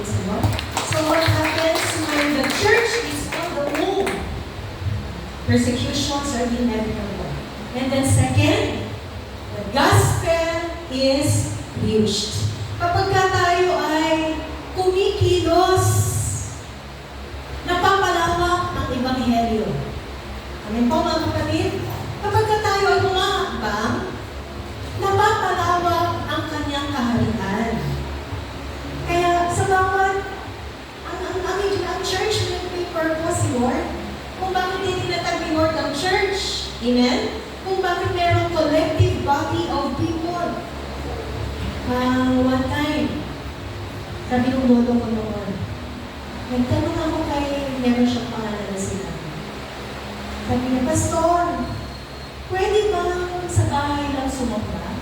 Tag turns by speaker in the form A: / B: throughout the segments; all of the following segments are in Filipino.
A: sa Lord. So what happens when the church is on the move? Persecutions are inevitable. And then second, the gospel is preached. Kapag tayo ay kumikilos, napapalawak ang ebanghelyo. Amen po mga kapatid? Kapag tayo ay humahakbang, napapalawak ang kanyang kaharian. Kaya sa bawat, ang church may purpose si Lord. Kung bakit hindi tinatag ni Lord ang church. Amen? Kung bakit merong collective body of people. One time, sabi ng lolo ko noon, nagtanong ako kay, meron siyang pangalan na sila. Sabi niya, Pastor, pwede bang sa bahay lang sumamba?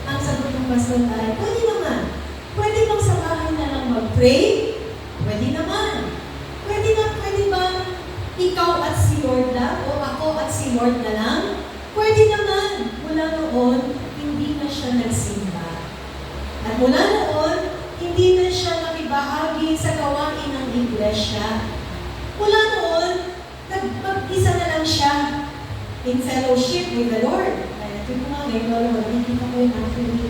A: Ang sagot ng pastor ay, pwede naman. Pwede bang sa bahay na lang mag-pray? Pwede naman. Pwede bang ikaw at si Lord lang? O ako at si Lord na lang? Pwede naman. Mula noon, hindi na siya nagsimba. At mula noon, hindi na siya nakibahagi sa gawain ng iglesia. Mula noon, mag-isa na lang siya in fellowship with the Lord. Kaya ito nga, ngayon, nakikita ko yung actually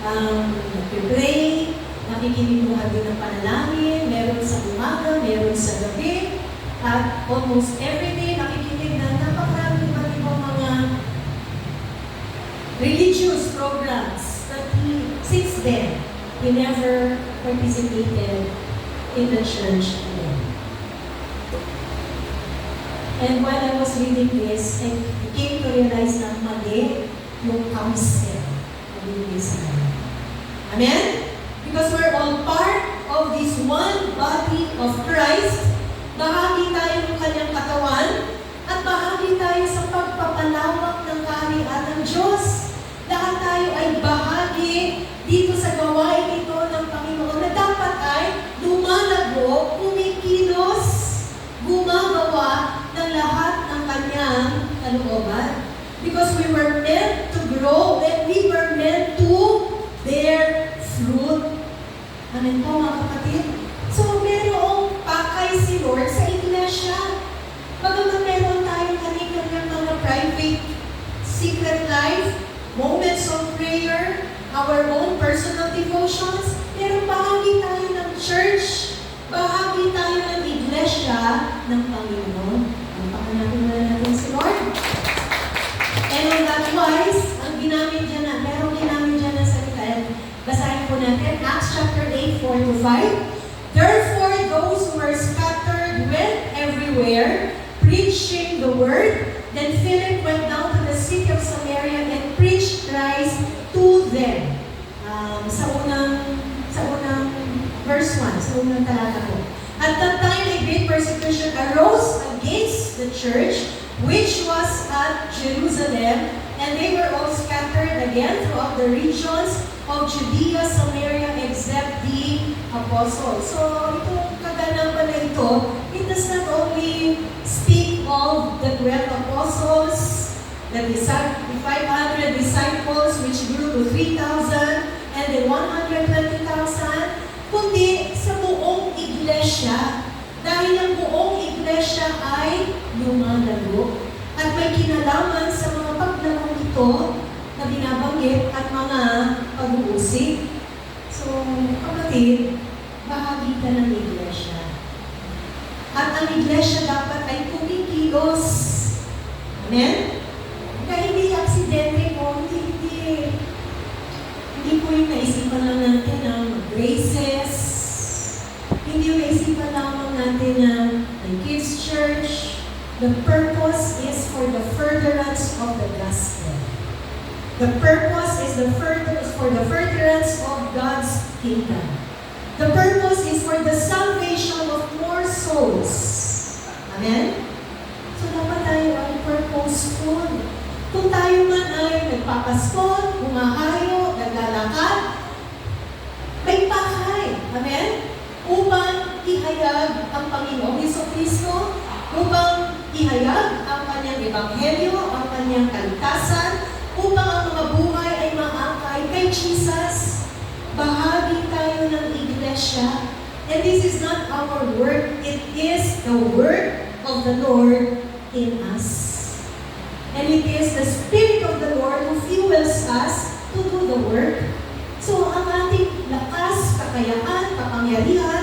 A: nag-pray, nakikinig mo hagin ng panalangin, meron sa umaga, meron sa gabi, at almost every day nakikinig na napakarami iba't ibang mga religious programs that since then, he never participated in the church again. And while I was reading this, I came to realize na mali yung counsel na binigay sa amin. Amen? Because we're all part of this one body of Christ, bahagi tayo ng kanyang katawan, at bahagi tayo sa pagpapalawak ng kaharian ng Diyos. Lahat tayo ay bahagi dito sa gawain ito ng Panginoon na dapat ay lumalago, kumikilos, gumagawa ng lahat ng kanyang kalooban. Because we were meant to grow and we were meant to bear fruit. Amen po mga kapatid? So, merong pakay si Lord sa iglesia. Bagaman meron tayong kanyang mga private, secret life, moments of prayer, our own personal devotions, pero bahagi tayo ng church, bahagi tayo ng iglesia ng Panginoon. Ang natin si Lord. And on that wise, ang ginamit dyan na, merong ginamit dyan na salita. Basahin po natin, Acts chapter 8, 4-5. Therefore, those who were scattered went everywhere, preaching the word. Then Philip went down to the city of Samaria and preached Christ to them. Sa unang verse 1, sa unang talata ko. At that time, a great persecution arose against the church, which was at Jerusalem, and they were all scattered again throughout the regions of Judea, Samaria, except the apostles. So, itong kaganapan na ito, it does not only speak of the 12 apostles, the 500 disciples which grew to 3,000, and the 120,000, kundi sa buong iglesia, dahil ang buong iglesia ay lumalago at may kinalaman sa mga paglalaro ito na binabanggit at mga pag-uusig. So, kapatid, bahagi ka ng iglesia. At ang iglesia dapat ay kumikilos. Amen? Kaya hindi aksidente po, hindi po yung naisipan lang natin ng graces, hindi yung naisipan lamang natin ng kids church. The purpose is for the furtherance of the gospel. The purpose is for the furtherance of God's kingdom. The purpose is for the salvation of more souls. Amen? So dapat tayo ay purposeful. Kung tayo man ay nagpapaskot, humahayo, naglalakad, may pakay. Amen? Upang ihayag ang Panginoong Jesucristo, upang ihayag ang kanyang ebanghelyo, ang kanyang kaligtasan, upang ang mga buhay ay maangkay kay Jesus. Bahagi tayo ng iglesia, And this is not our work, it is the work of the Lord in us. And it is the Spirit of the Lord who fuels us to do the work. So ang ating lakas, kakayahan, kapangyarihan,